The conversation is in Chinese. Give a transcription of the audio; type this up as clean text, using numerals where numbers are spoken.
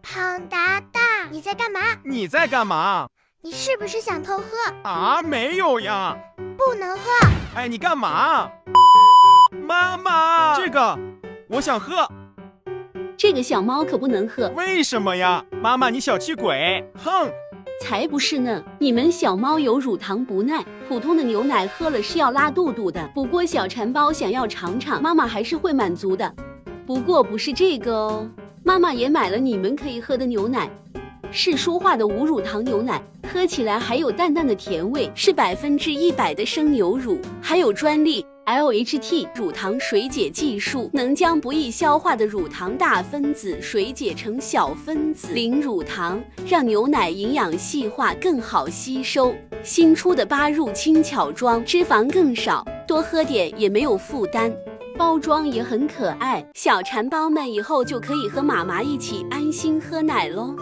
胖达达，你在干嘛？你在干嘛？你是不是想偷喝？啊，没有呀。不能喝。哎，你干嘛？妈妈，这个我想喝。这个小猫可不能喝。为什么呀？妈妈，你小气鬼！哼！才不是呢！你们小猫有乳糖不耐，普通的牛奶喝了是要拉肚肚的。不过小馋包想要尝尝，妈妈还是会满足的。不过不是这个哦，妈妈也买了你们可以喝的牛奶，是说话的无乳糖牛奶，喝起来还有淡淡的甜味，是100%的生牛乳，还有专利LHT 乳糖水解技术，能将不易消化的乳糖大分子水解成小分子，零乳糖，让牛奶营养细化更好吸收。新出的8入轻巧装，脂肪更少，多喝点也没有负担。包装也很可爱，小馋包们以后就可以和妈妈一起安心喝奶咯。